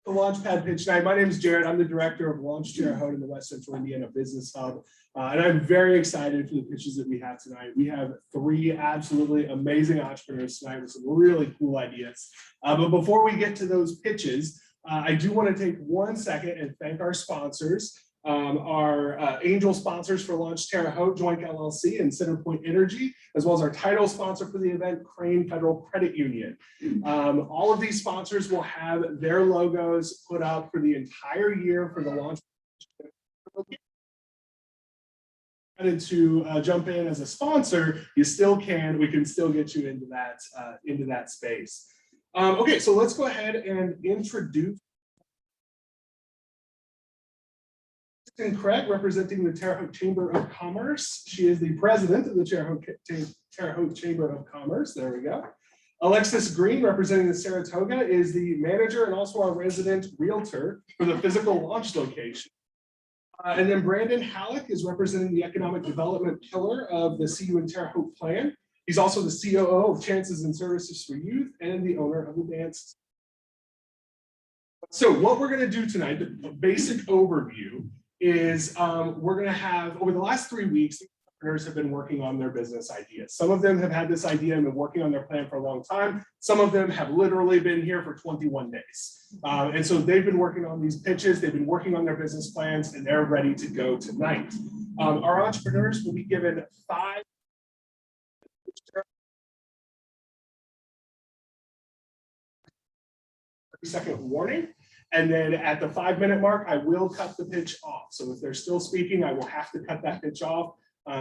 The Launchpad Pitch Night. My name is Jared. I'm the director of Launch Terre Haute in the West Central Indiana Business Hub. And I'm very excited for the pitches that we have tonight. We have three absolutely amazing entrepreneurs tonight with some really cool ideas. But before we get to those pitches, I do want to take 1 second and thank our sponsors. Our angel sponsors for Launch Terre Haute, Joint LLC and Centerpoint Energy, as well as our title sponsor for the event, Crane Federal Credit Union. All of these sponsors will have their logos put up for the entire year for the launch. To jump in as a sponsor, you still can. We can still get you into that space. Okay, so let's go ahead and introduce Craig, representing the Terre Haute Chamber of Commerce. She is the president of the Terre Haute Chamber of Commerce. There we go. Alexis Green, representing the Saratoga, is the manager and also our resident realtor for the physical launch location. And then Brandon Halleck is representing the economic development pillar of the CU and Terre Haute plan. He's also the COO of Chances and Services for Youth and the owner of the dance. So what we're going to do tonight, the basic overview, is we're going to have, over the last 3 weeks, entrepreneurs have been working on their business ideas. Some of them have had this idea and been working on their plan for a long time. Some of them have literally been here for 21 days. And so they've been working on these pitches, they've been working on their business plans, and they're ready to go tonight. Our entrepreneurs will be given 5 second warning. And then at the 5-minute mark, I will cut the pitch off. So if they're still speaking, I will have to cut that pitch off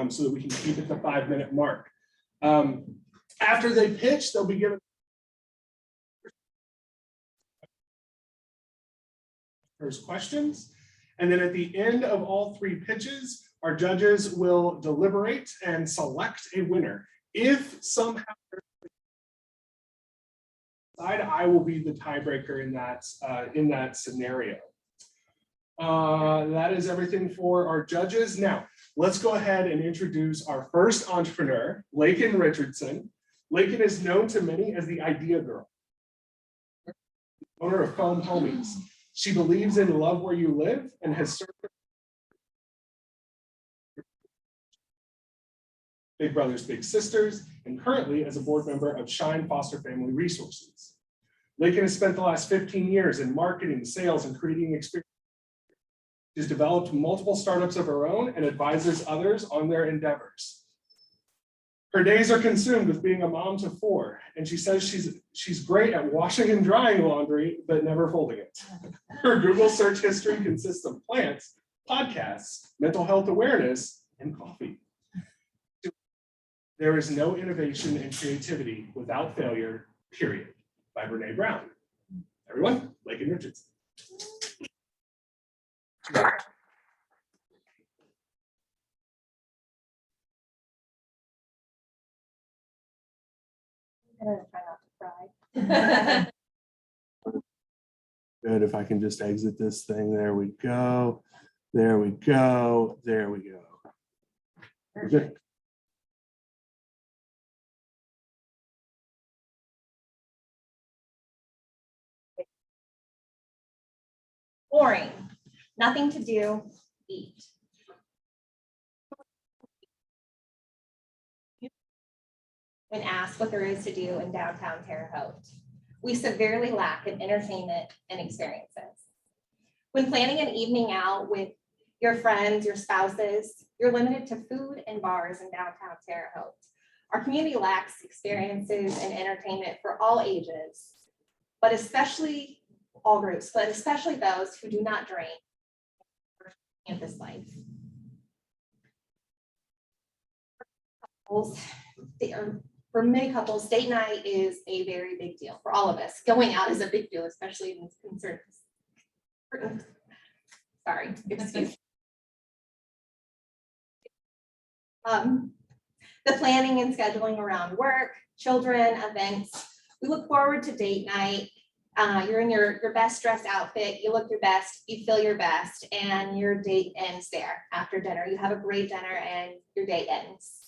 so that we can keep it the 5-minute mark. After they pitch, they'll be given first questions. And then at the end of all 3 pitches, our judges will deliberate and select a winner. If somehow I will be the tiebreaker in that scenario. That is everything for our judges. Now, let's go ahead and introduce our first entrepreneur, Lakin Richardson. Lakin is known to many as the Idea Girl, owner of Foam Homies. She believes in love where you live and has served Big Brothers Big Sisters, and currently as a board member of Shine Foster Family Resources. Lakin has spent the last 15 years in marketing, sales, and creating experience. She's developed multiple startups of her own and advises others on their endeavors. Her days are consumed with being a mom to 4, and she says she's great at washing and drying laundry, but never folding it. Her Google search history consists of plants, podcasts, mental health awareness, and coffee. There is no innovation and creativity without failure, period, by Brene Brown. Everyone, Lakin Richardson. I'm gonna try not to cry. Good, if I can just exit this thing. There we go. There we go. There we go. Perfect. Boring. Nothing to do, eat. When asked what there is to do in downtown Terre Haute, we severely lack in entertainment and experiences. When planning an evening out with your friends, your spouses, you're limited to food and bars in downtown Terre Haute. Our community lacks experiences and entertainment for all ages, but especially all groups, but especially those who do not drain campus life. For many couples, date night is a very big deal. For all of us, going out is a big deal, especially in concerns. Sorry, excuse me. The planning and scheduling around work, children, events. We look forward to date night. You're in your best dressed outfit, you look your best, you feel your best, and your date ends there after dinner. You have a great dinner and your date ends.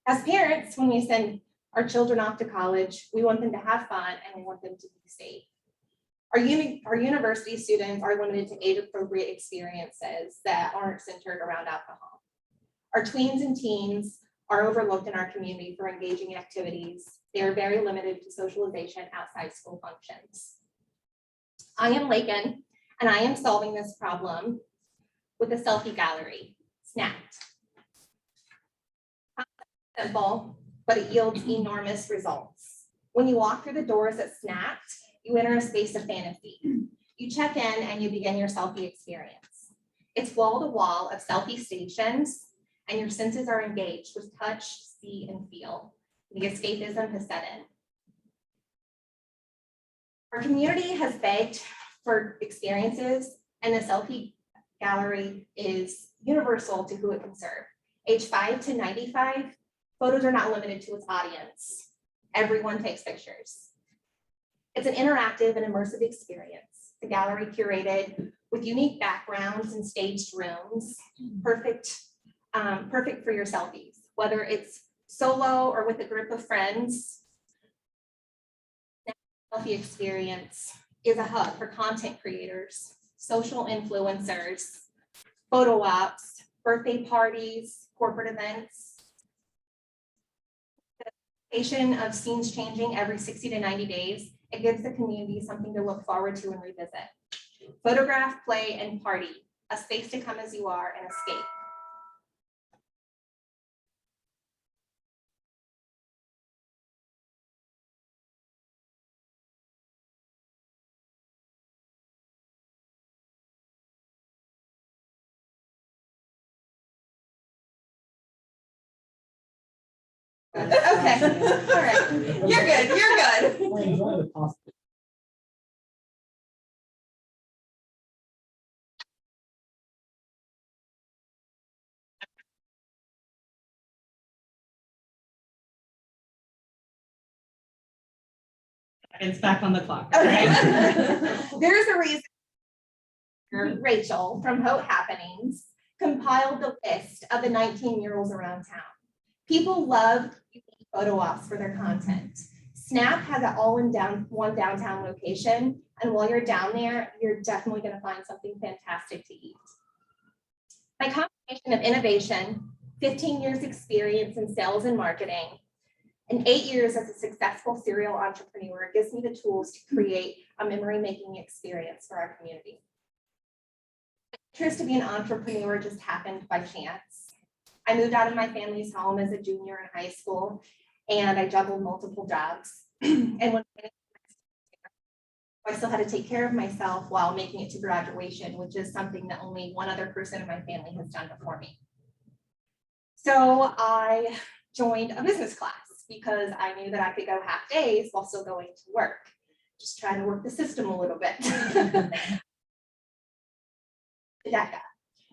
As parents, when we send our children off to college. We want them to have fun and we want them to be safe. Our university students are limited to age-appropriate experiences that aren't centered around alcohol. Our tweens and teens are overlooked in our community for engaging activities. They are very limited to socialization outside school functions. I am Lakin, and I am solving this problem with a selfie gallery, Snapped. Simple, but it yields enormous results. When you walk through the doors at Snapped, you enter a space of fantasy. You check in and you begin your selfie experience. It's wall to wall of selfie stations, and your senses are engaged with touch, see, and feel. The escapism has set in. Our community has begged for experiences, and the selfie gallery is universal to who it can serve. Age 5 to 95, photos are not limited to its audience. Everyone takes pictures. It's an interactive and immersive experience. The gallery curated with unique backgrounds and staged rooms, perfect for your selfies, whether it's solo or with a group of friends. The selfie experience is a hub for content creators, social influencers, photo ops, birthday parties, corporate events. The location of scenes changing every 60 to 90 days, it gives the community something to look forward to and revisit. Photograph, play, and party, a space to come as you are and escape. Okay, all right, you're good, you're good. It's back on the clock. Okay. There's a reason Rachel from Haute Happenings compiled the list of the 19 murals around town. People love photo ops for their content. Snap has an one downtown location, and while you're down there, you're definitely going to find something fantastic to eat. My combination of innovation, 15 years experience in sales and marketing, and 8 years as a successful serial entrepreneur gives me the tools to create a memory-making experience for our community. My interest to be an entrepreneur just happened by chance. I moved out of my family's home as a junior in high school, and I juggled multiple jobs. And when I still had to take care of myself while making it to graduation, which is something that only one other person in my family has done before me. So I joined a business class because I knew that I could go half days while still going to work. Just trying to work the system a little bit.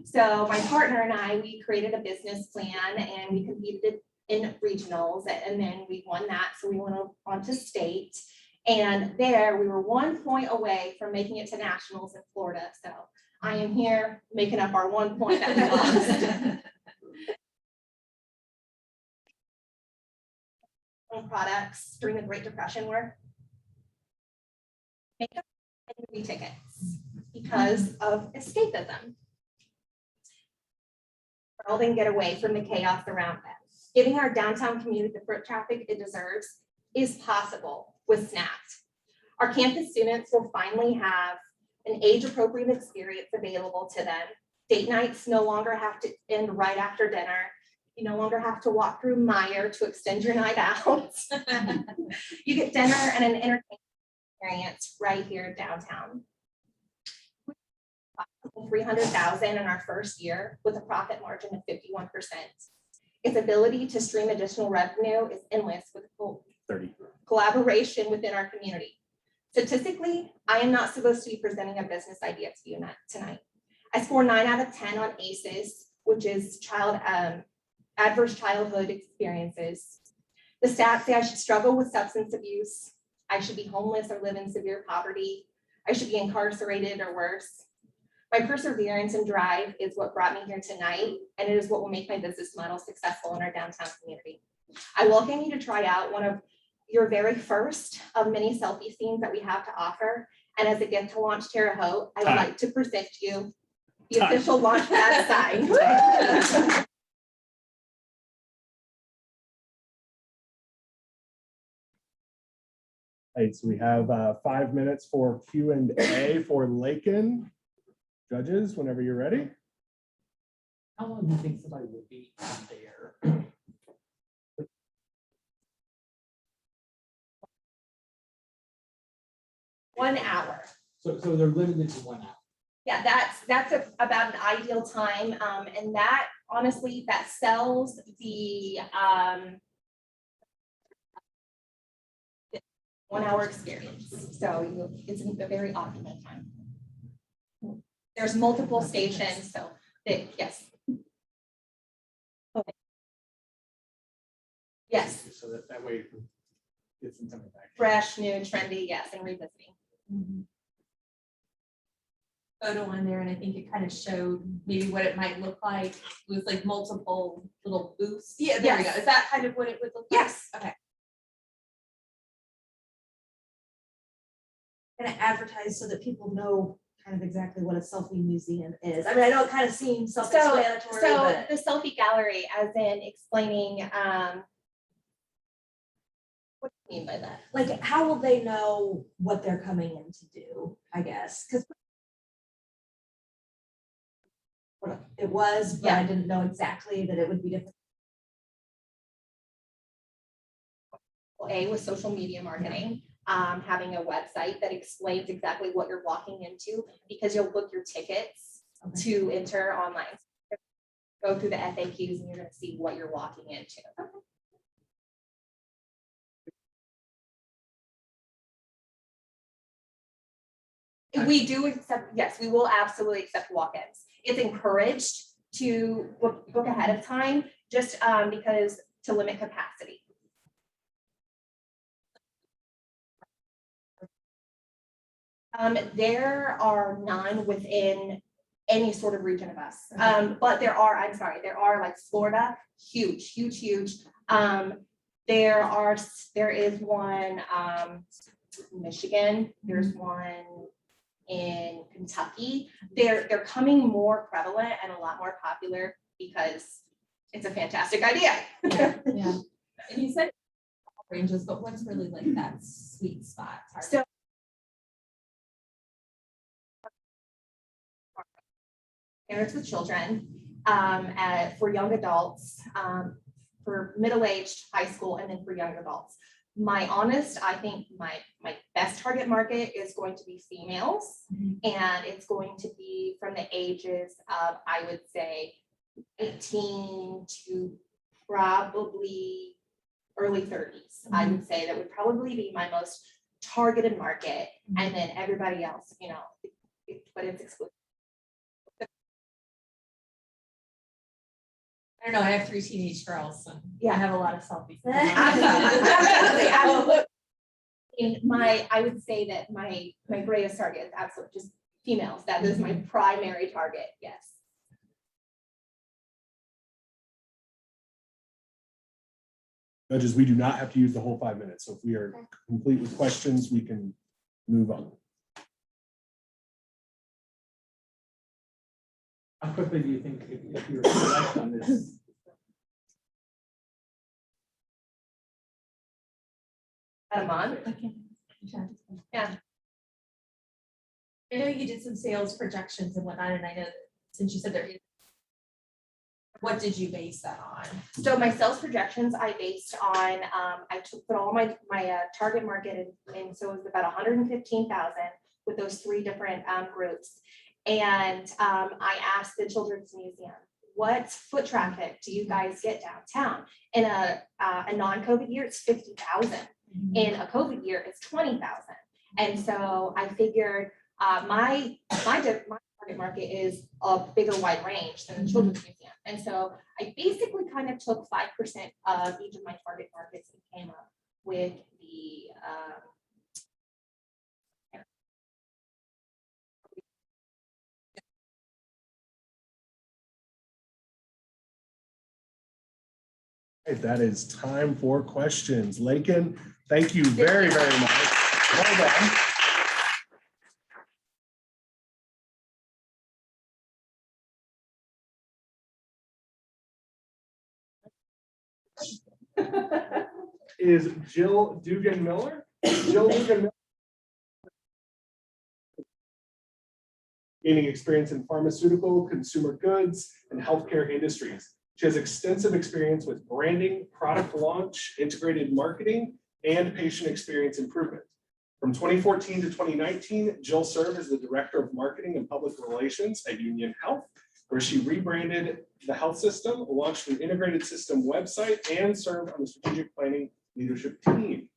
So my partner and I, we created a business plan and we competed in regionals, and then we won that. So we went on to state, and there we were 1 point away from making it to nationals in Florida. So I am here making up our 1 point that we lost. Products during the Great Depression were makeup and movie tickets because of escapism. Girl didn't get away from the chaos around them. Giving our downtown community the foot traffic it deserves is possible with Snapped. Our campus students will finally have an age-appropriate experience available to them. Date nights no longer have to end right after dinner. You no longer have to walk through Meijer to extend your night out. You get dinner and an entertainment experience right here downtown. $300,000 in our first year with a profit margin of 51%. Its ability to stream additional revenue is endless with collaboration within our community. Statistically, I am not supposed to be presenting a business idea to you tonight. I score 9 out of 10 on ACEs, which is adverse childhood experiences. The stats say I should struggle with substance abuse. I should be homeless or live in severe poverty. I should be incarcerated or worse. My perseverance and drive is what brought me here tonight, and it is what will make my business model successful in our downtown community. I welcome you to try out one of your very first of many selfie scenes that we have to offer. And as a gift to Launch Terre Haute, I would Time. like to present you the Time. official launch pad sign. Right, so we have 5 minutes for Q&A for Lakin. Judges, whenever you're ready. How long do you think somebody would be on there? 1 hour. So they're limited to 1 hour. Yeah, that's about an ideal time. And that honestly, that sells the 1 hour experience. So it's a very optimal time. There's multiple stations, so yes. Okay. Yes, So that way it's in coming back. fresh, new, trendy, yes, and revisiting. Photo on there, and I think it kind of showed maybe what it might look like with like multiple little booths. Yeah, there we go. Yes. Is that kind of what it would look like? Yes. Okay. Kind of advertise so that people know kind of exactly what a selfie museum is. I mean, I know it kind of seems self-explanatory, So but the selfie gallery, as in explaining, what do you mean by that? like, how will they know what they're coming in to do, I guess? Because it was, but I didn't know exactly that it would be different. A, with social media marketing, having a website that explains exactly what you're walking into, because you'll book your tickets to enter online. Go through the FAQs and you're gonna see what you're walking into. We do accept, yes, we will absolutely accept walk-ins. It's encouraged to book ahead of time, just because to limit capacity. There are none within any sort of region of us. But there are, I'm sorry, there are like Florida, huge, huge, huge. There is one, Michigan, there's one in Kentucky. They're coming more prevalent and a lot more popular because it's a fantastic idea. Yeah. And you said ranges, but what's really like that sweet spot? So parents with children, for young adults, for middle-aged, high school, and then for young adults. I think my best target market is going to be females, and it's going to be from the ages of, I would say, 18 to probably early 30s. I would say that would probably be my most targeted market, and then everybody else, but it's exclusive. I don't know, I have 3 teenage girls, so Yeah. I have a lot of selfies. Absolutely, absolutely. I would say that my greatest target is absolutely just females. That is my primary target, yes. Judges, we do not have to use the whole 5 minutes. So if we are complete with questions, we can move on. How quickly do you think if you were select on this? A month. Yeah. I know you did some sales projections and whatnot, and I know that since you said there is, what did you base that on? So my sales projections, I based on, I put all my target market in, so it was about 115,000 with those 3 different groups. And I asked the Children's Museum, what foot traffic do you guys get downtown? In a non-COVID year, it's 50,000. In a COVID year, it's 20,000. And so I figured my target market is a bigger wide range than the Children's Museum. And so I basically kind of took 5% of each of my target markets and came up with the Right, that is time for questions. Lakin, thank you very, very much. Well done. Is Jill Dugan Miller. Jill Dugan Miller. Gaining experience in pharmaceutical, consumer goods, and healthcare industries. She has extensive experience with branding, product launch, integrated marketing, and patient experience improvement. From 2014 to 2019, Jill served as the Director of Marketing and Public Relations at Union Health, where she rebranded the health system, launched an integrated system website, and served on the strategic planning leadership team.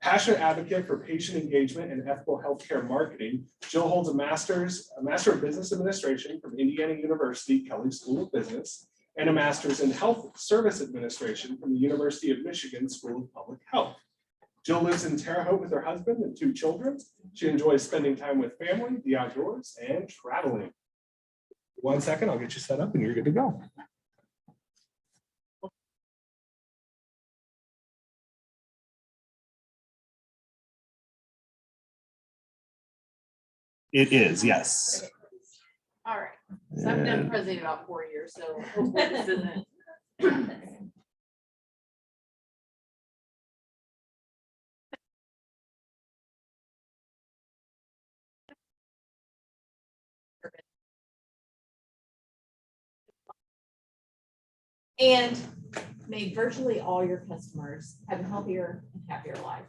Passionate advocate for patient engagement and ethical healthcare marketing, Jill holds a Master of Business Administration from Indiana University Kelley School of Business, and a Master's in Health Service Administration from the University of Michigan School of Public Health. Jill lives in Terre Haute with her husband and 2 children. She enjoys spending time with family, the outdoors, and traveling. 1 second, I'll get you set up and you're good to go. It is, yes. All right, so I've been president about 4 years, so hopefully this isn't. And made virtually all your customers have a healthier and happier life.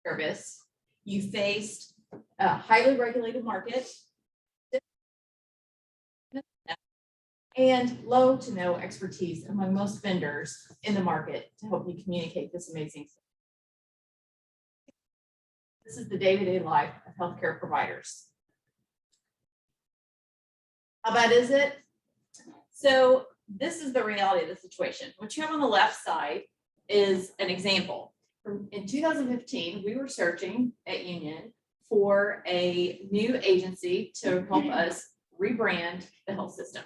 Service, you faced a highly regulated market and low to no expertise among most vendors in the market to help you communicate this amazing. This is the day-to-day life of healthcare providers. How bad is it? So this is the reality of the situation. What you have on the left side is an example. In 2015, we were searching at Union for a new agency to help us rebrand the health system.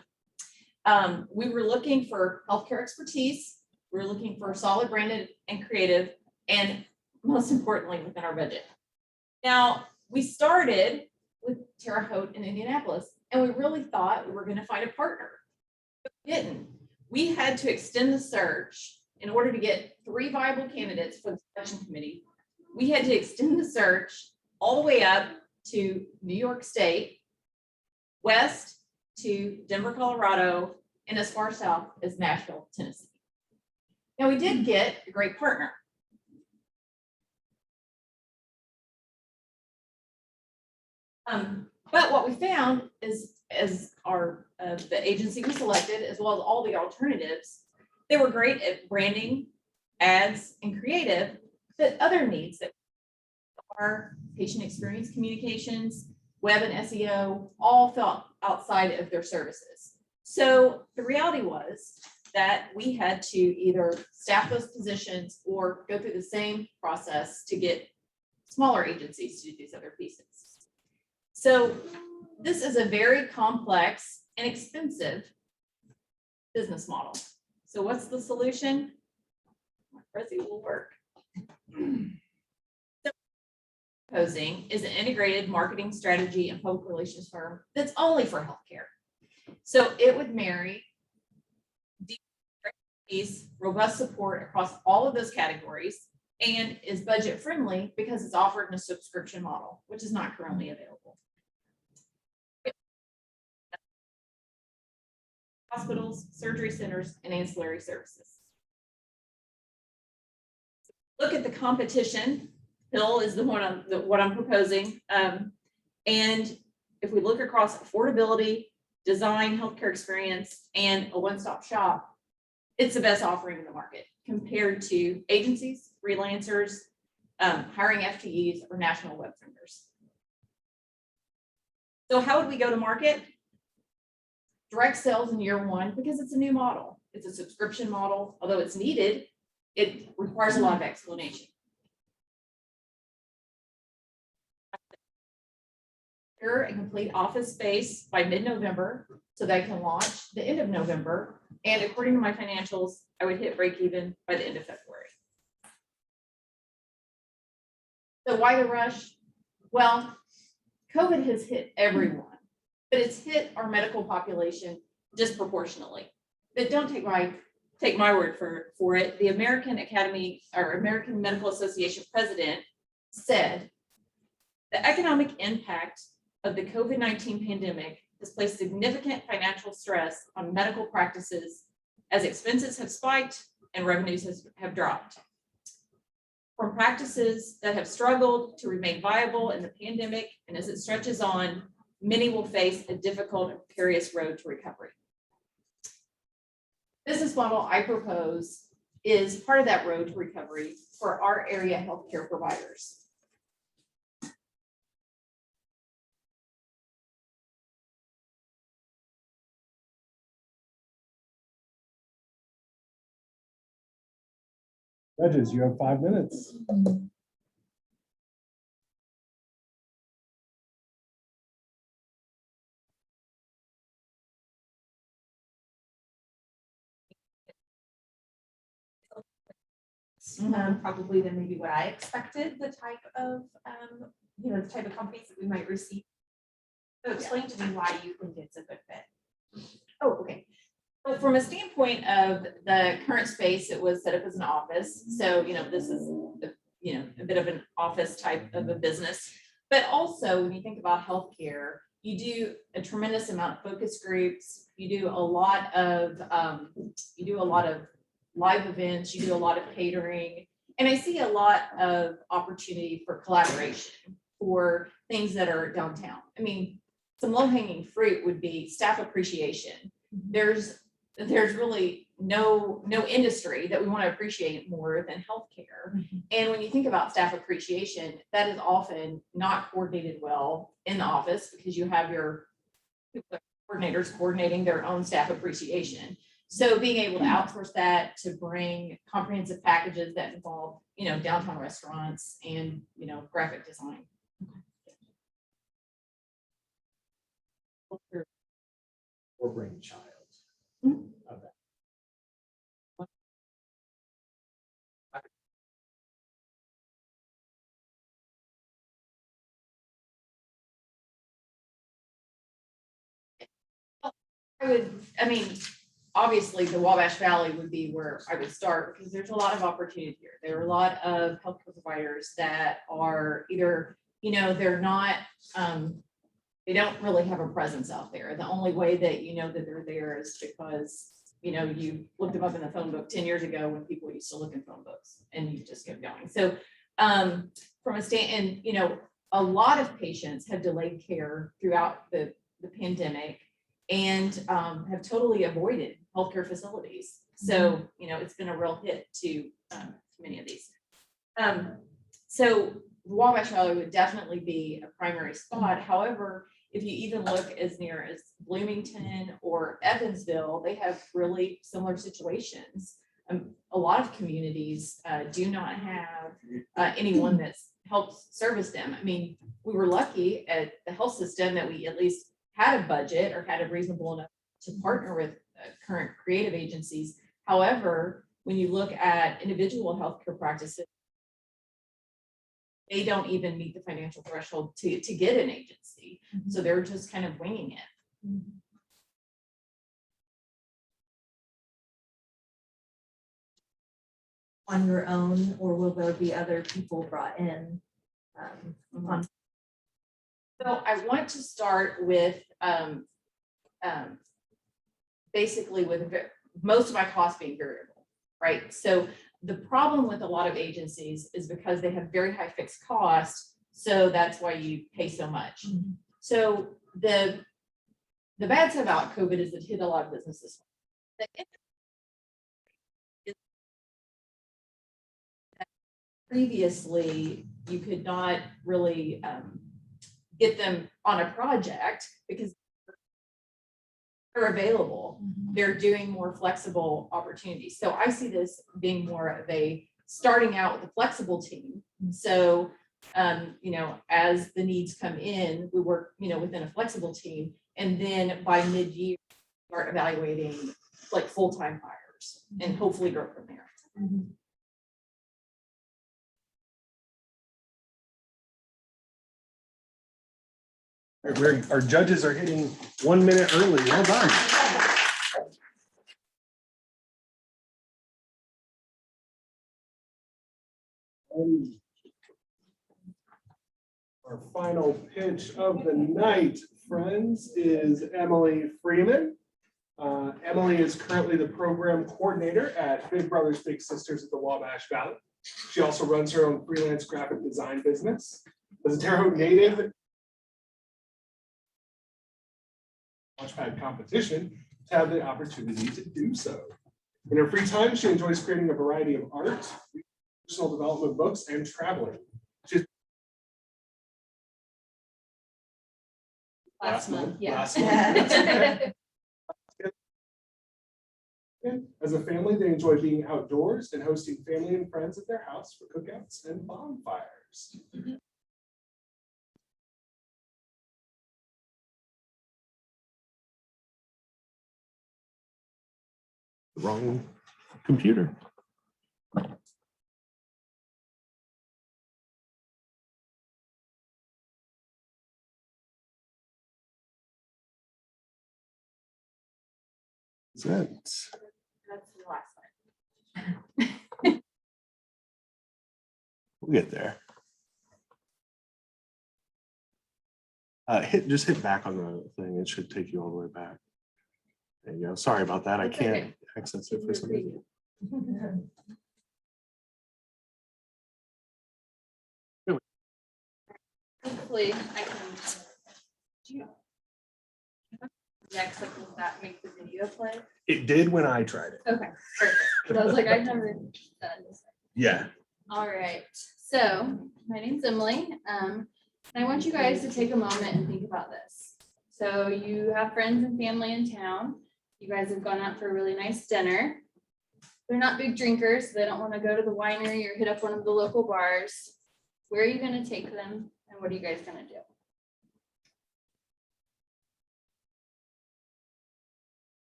We were looking for healthcare expertise. We were looking for solid branded and creative, and most importantly, within our budget. Now, we started with Terre Haute in Indianapolis, and we really thought we were going to find a partner. But we didn't. We had to extend the search in order to get 3 viable candidates for the selection committee. We had to extend the search all the way up to New York State, west to Denver, Colorado, and as far south as Nashville, Tennessee. Now, we did get a great partner. But what we found is, as the agency we selected, as well as all the alternatives, they were great at branding, ads, and creative, but other needs that are patient experience communications, web and SEO, all fell outside of their services. So the reality was that we had to either staff those positions or go through the same process to get smaller agencies to do these other pieces. So this is a very complex and expensive business model. So what's the solution? My Prezi will work. So proposing is an integrated marketing strategy and public relations firm that's only for healthcare. So it would marry deep expertise, robust support across all of those categories, and is budget friendly because it's offered in a subscription model, which is not currently available. Hospitals, surgery centers, and ancillary services. Look at the competition. Hill is what I'm proposing. And if we look across affordability, design, healthcare experience, and a one-stop shop, it's the best offering in the market compared to agencies, freelancers, hiring FTEs, or national web vendors. So how would we go to market? Direct sales in year 1, because it's a new model. It's a subscription model. Although it's needed, it requires a lot of explanation. secure and complete office space by mid-November so that I can launch the end of November. And according to my financials, I would hit break even by the end of February. So why the rush? Well, COVID has hit everyone, but it's hit our medical population disproportionately. But don't take my word for it. The American Academy or American Medical Association president said the economic impact of the COVID-19 pandemic has placed significant financial stress on medical practices as expenses have spiked and revenues have dropped. From practices that have struggled to remain viable in the pandemic, and as it stretches on, many will face a difficult and precarious road to recovery. Business model I propose is part of that road to recovery for our area healthcare providers. Judges, you have 5 minutes. Probably than maybe what I expected, the type of, the type of companies that we might receive. So explain to me why you think it's a good fit. Oh, okay. So from a standpoint of the current space, it was set up as an office. So, this is, a bit of an office type of a business. But also when you think about healthcare, you do a tremendous amount of focus groups. You do a lot of live events. You do a lot of catering. And I see a lot of opportunity for collaboration for things that are downtown. I mean, some low-hanging fruit would be staff appreciation. There's really no industry that we want to appreciate more than healthcare. And when you think about staff appreciation, that is often not coordinated well in the office because you have your coordinators coordinating their own staff appreciation. So being able to outsource that to bring comprehensive packages that involve, downtown restaurants and, graphic design. Or brainchild. Mhm. of that. Obviously the Wabash Valley would be where I would start because there's a lot of opportunity here. There are a lot of healthcare providers that are either, they're not, they don't really have a presence out there. The only way that you know that they're there is because, you looked them up in the phone book 10 years ago when people used to look in phone books and you just kept going. So from a stand, and, a lot of patients have delayed care throughout the pandemic and have totally avoided healthcare facilities. So, it's been a real hit to many of these. So Wabash Valley would definitely be a primary spot. However, if you even look as near as Bloomington or Evansville, they have really similar situations. A lot of communities do not have anyone that's helps service them. I mean, we were lucky at the health system that we at least had a budget or had a reasonable enough to partner with current creative agencies. However, when you look at individual healthcare practices, they don't even meet the financial threshold to get an agency. So they're just kind of winging it. On your own, or will there be other people brought in? So I want to start with basically with most of my costs being variable, right? So the problem with a lot of agencies is because they have very high fixed costs, so that's why you pay so much. So the bad stuff about COVID is it hit a lot of businesses. Previously, you could not really get them on a project because they're available. They're doing more flexible opportunities. So I see this being more of a starting out with a flexible team. So You know, as the needs come in, we work, you know, within a flexible team. And then by mid-year, start evaluating like full-time hires and hopefully grow from there. All right, our judges are hitting 1 minute early. Well done. Our final pitch of the night, friends, is Emily Freeman. Emily is currently the program coordinator at Big Brothers Big Sisters at the Wabash Valley. She also runs her own freelance graphic design business. As a Terre Haute native, Launchpad competition to have the opportunity to do so. In her free time, she enjoys creating a variety of art, personal development books, and traveling. Last month, yeah. Last month. As a family, they enjoy being outdoors and hosting family and friends at their house for cookouts and bonfires. Wrong computer. Is that? That's the last one. We'll get there. Just hit back on the thing. It should take you all the way back. There you go. Sorry about that. I That's can't okay. access it for some reason. Hopefully I can. Next, like, will that make the video play? It did when I tried it. Okay, perfect. But I was like, I've never done this. Yeah. All right, so my name's Emily. And I want you guys to take a moment and think about this. So you have friends and family in town. You guys have gone out for a really nice dinner. They're not big drinkers, so they don't want to go to the winery or hit up one of the local bars. Where are you going to take them and what are you guys going to do?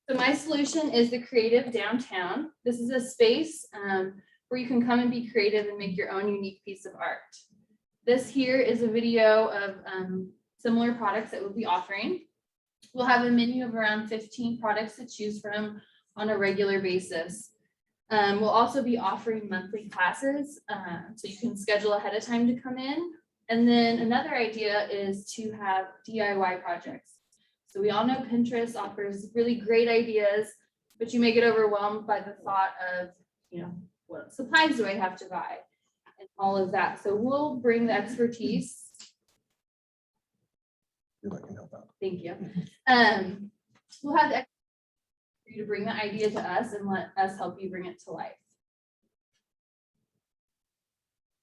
So my solution is the Creative Downtown. This is a space where you can come and be creative and make your own unique piece of art. This here is a video of similar products that we'll be offering. We'll have a menu of around 15 products to choose from on a regular basis. We'll also be offering monthly classes, so you can schedule ahead of time to come in. And then another idea is to have DIY projects. So we all know Pinterest offers really great ideas, but you may get overwhelmed by the thought of, you know, what supplies do I have to buy and all of that. So we'll bring the expertise. I can help out. Thank you. We'll have the expertise for you to bring the idea to us and let us help you bring it to life.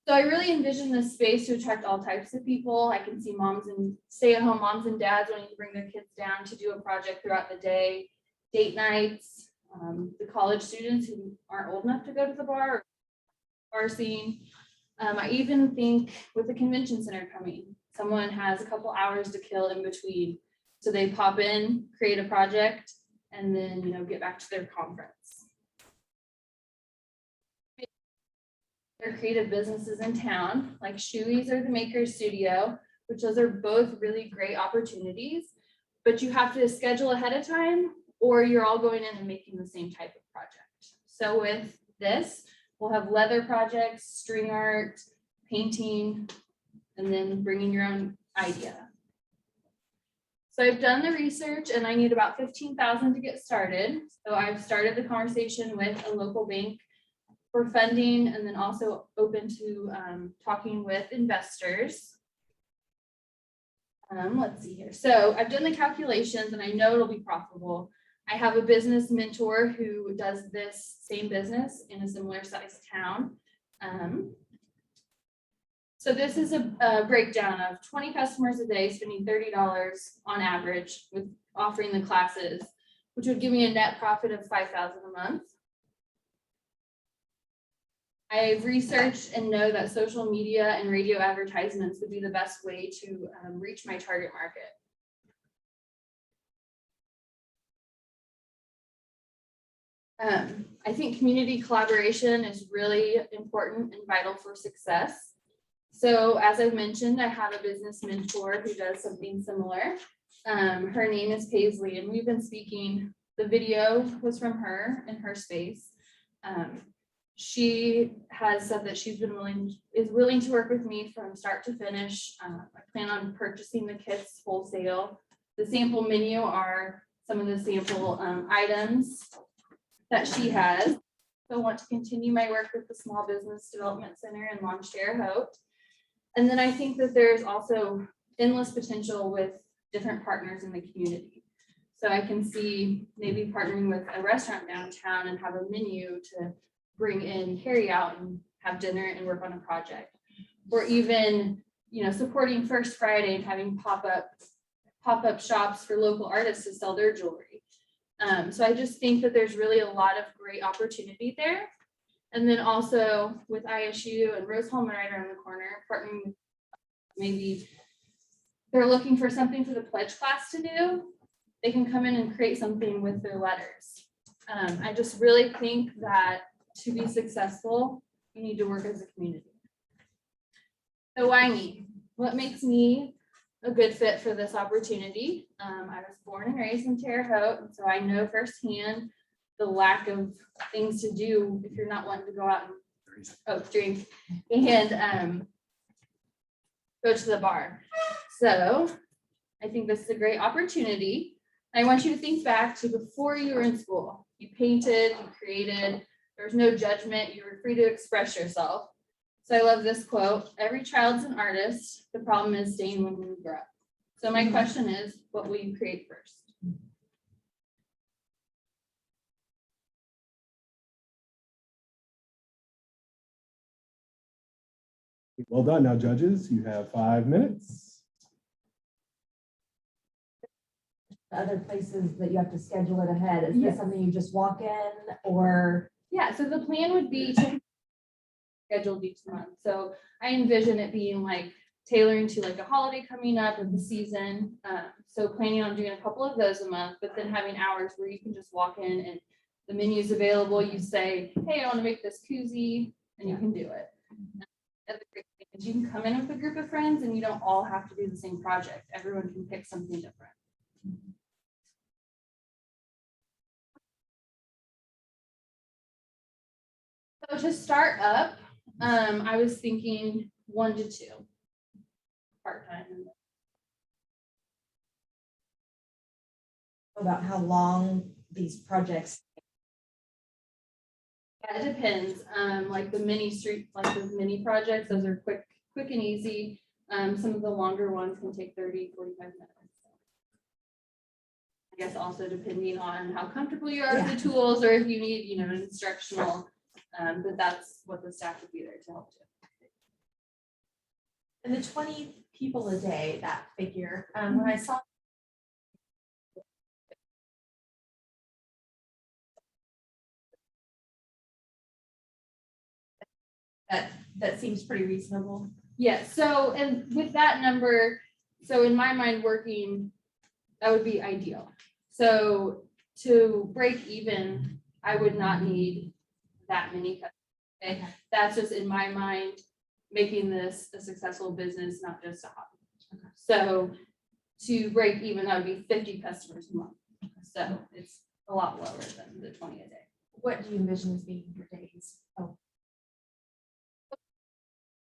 So I really envision this space to attract all types of people. I can see moms and stay-at-home moms and dads wanting to bring their kids down to do a project throughout the day, date nights, the college students who aren't old enough to go to the bar scene. I even think with the convention center coming, someone has a couple hours to kill in between. So they pop in, create a project, and then, you know, get back to their conference. There are creative businesses in town, like Shoey's or the Maker's Studio, which those are both really great opportunities, but you have to schedule ahead of time or you're all going in and making the same type of project. So with this, we'll have leather projects, string art, painting, and then bringing your own idea. So I've done the research and I need about 15,000 to get started. So I've started the conversation with a local bank for funding and then also open to talking with investors. Let's see here. So I've done the calculations and I know it'll be profitable. I have a business mentor who does this same business in a similar sized town. So this is a breakdown of 20 customers a day spending $30 on average with offering the classes, which would give me a net profit of $5,000 a month. I've researched and know that social media and radio advertisements would be the best way to reach my target market. I think community collaboration is really important and vital for success. So as I've mentioned, I have a business mentor who does something similar. Her name is Paisley, and we've been speaking. The video was from her in her space. She has said that is willing to work with me from start to finish. I plan on purchasing the kits wholesale. The sample menu are some of the sample items that she has. So I want to continue my work with the Small Business Development Center and Launch Terre Haute. And then I think that there's also endless potential with different partners in the community. So I can see maybe partnering with a restaurant downtown and have a menu to bring in carry out and have dinner and work on a project. Or even, supporting First Friday and having pop-up shops for local artists to sell their jewelry. So I just think that there's really a lot of great opportunity there. And then also with ISU and Rose Holman right around the corner, partnering with maybe they're looking for something for the pledge class to do, they can come in and create something with their letters. I just really think that to be successful, you need to work as a community. So why me? What makes me a good fit for this opportunity? I was born and raised in Terre Haute, and so I know firsthand the lack of things to do if you're not wanting to go out and drink and go to the bar. So I think this is a great opportunity. I want you to think back to before you were in school. You painted, you created, there was no judgment, you were free to express yourself. So I love this quote, every child's an artist, the problem is staying when we grow up. So my question is, what will you create first? Well done. Now, judges, you have 5 minutes. Other places that you have to schedule it ahead? Is Yeah. this something you just walk in or? Yeah, so the plan would be to schedule each month. So I envision it being like tailoring to like a holiday coming up or the season. So planning on doing a couple of those a month, but then having hours where you can just walk in and the menu's available. You say, hey, I want to make this koozie, and you can do it. And the great thing is you can come in with a group of friends and you don't all have to do the same project. Everyone can pick something different. So to start up, I was thinking 1 to 2 part-time. About how long these projects? Yeah, it depends. Like the mini projects, those are quick and easy. Some of the longer ones can take 30, 45 minutes. I guess also depending on how comfortable you are with the tools or if you need, an instructional, but that's what the staff would be there to help do. And the 20 people a day, that figure, when I saw that seems pretty reasonable. Yeah, so, and with that number, so in my mind, working, that would be ideal. So to break even, I would not need that many customers. Okay, that's just in my mind, making this a successful business, not just a hobby. So to break even, that would be 50 customers a month. So it's a lot lower than the 20 a day. What do you envision as being your days? Oh,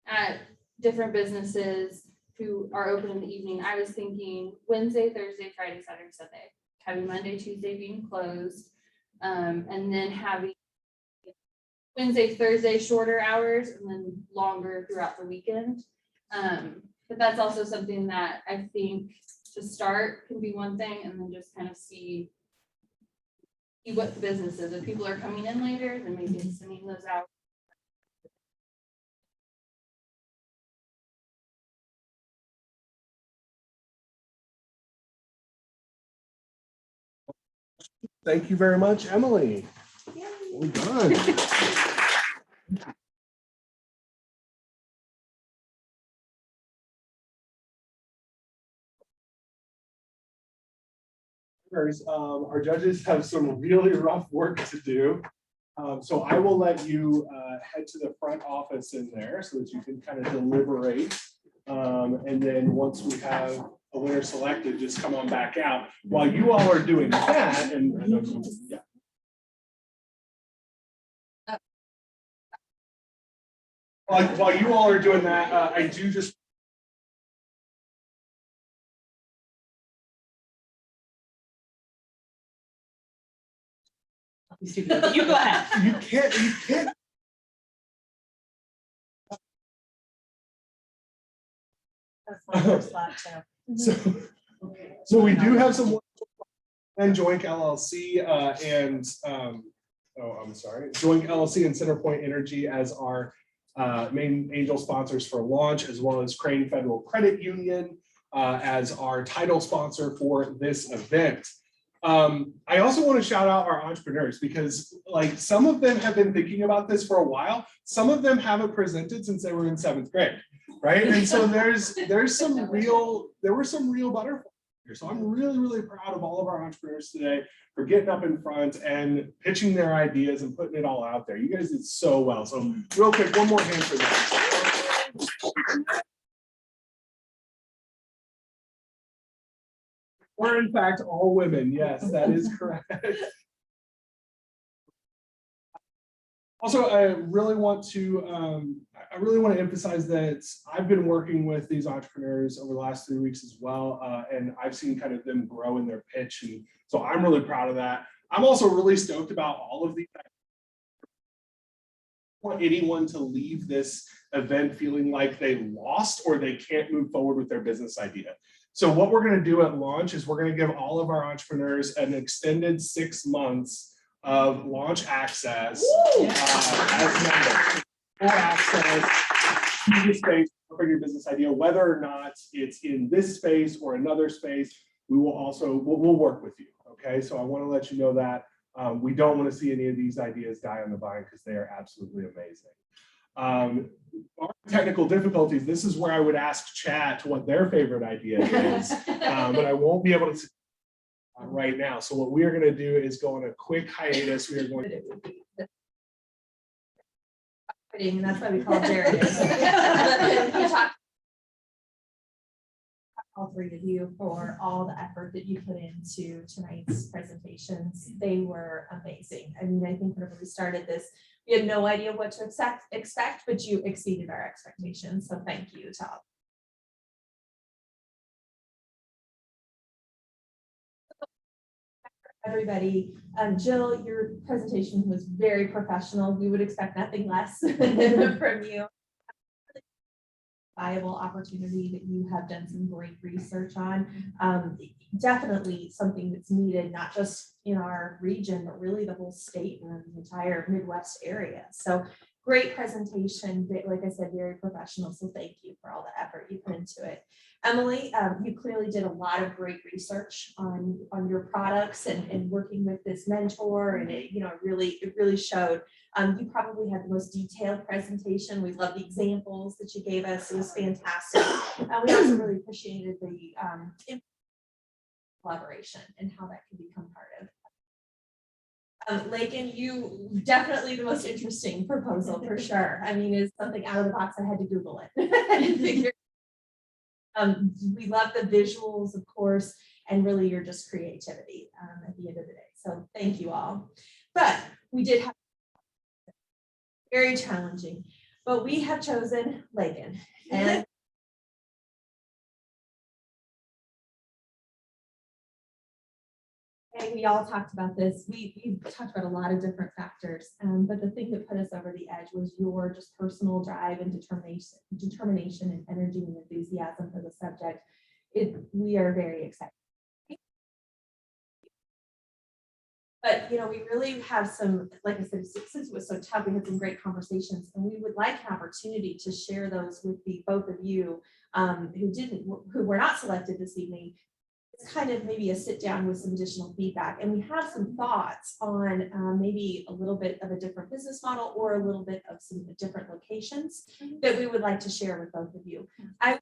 At different businesses who are open in the evening, I was thinking Wednesday, Thursday, Friday, Saturday, Sunday, having Monday, Tuesday being closed, and then having Wednesday, Thursday, shorter hours, and then longer throughout the weekend. But that's also something that I think to start can be one thing, and then just kind of see what the business is. If people are coming in later, then maybe extending those hours. Thank you very much, Emily. Well done. Our judges have some really rough work to do. So I will let you head to the front office in there so that you can kind of deliberate. And then once we have a winner selected, just come on back out. While you all are doing that, and yeah. While you all are doing that, I do just. You go ahead. You can't. That's my first thought too. So we do have some and Joink LLC and I'm sorry, Joink LLC and Centerpoint Energy as our main angel sponsors for launch, as well as Crane Federal Credit Union as our title sponsor for this event. I also want to shout out our entrepreneurs because like some of them have been thinking about this for a while. Some of them haven't presented since they were in 7th grade, right? And so there were some real butterflies here. So I'm really proud of all of our entrepreneurs today for getting up in front and pitching their ideas and putting it all out there. You guys did so well. So real quick, one more hand for that. We're in fact all women. Yes, that is correct. Also, I really want to emphasize that I've been working with these entrepreneurs over the last 3 weeks as well, and I've seen kind of them grow in their pitch, and so I'm really proud of that. I'm also really stoked about all of these. I don't want anyone to leave this event feeling like they lost or they can't move forward with their business idea. So what we're going to do at launch is we're going to give all of our entrepreneurs an extended 6 months of launch access as members, full access to the space for your business idea, whether or not it's in this space or another space. We will also we'll work with you. Okay, so I want to let you know that we don't want to see any of these ideas die on the vine because they are absolutely amazing. Our technical difficulties. This is where I would ask chat what their favorite idea is, but I won't be able to right now. So what we are going to do is go on a quick hiatus. We are going to. And that's why we call Jared. We talked all three of you for all the effort that you put into tonight's presentations. They were amazing. I mean, I think whenever we started this, we had no idea what to expect, but you exceeded our expectations. So thank you to all. Everybody, Jill, your presentation was very professional. We would expect nothing less from you. Viable opportunity that you have done some great research on. Definitely something that's needed, not just in our region, but really the whole state and the entire Midwest area. So great presentation, like I said, very professional. So thank you for all the effort you put into it. Emily, you clearly did a lot of great research on your products and working with this mentor, and it really showed. You probably had the most detailed presentation. We love the examples that you gave us. It was fantastic. We also really appreciated the collaboration and how that can become part of. Lakin, you definitely the most interesting proposal for sure. I mean, it's something out of the box. I had to Google it. We love the visuals, of course, and really your just creativity at the end of the day. So thank you all. But we did have very challenging, but we have chosen Lakin. And we all talked about this. We talked about a lot of different factors, but the thing that put us over the edge was your just personal drive and determination and energy and enthusiasm for the subject. We are very excited. But we really have some, like I said, since it was so tough, we had some great conversations, and we would like an opportunity to share those with the both of you who were not selected this evening. It's kind of maybe a sit down with some additional feedback, and we have some thoughts on maybe a little bit of a different business model or a little bit of some different locations that we would like to share with both of you. I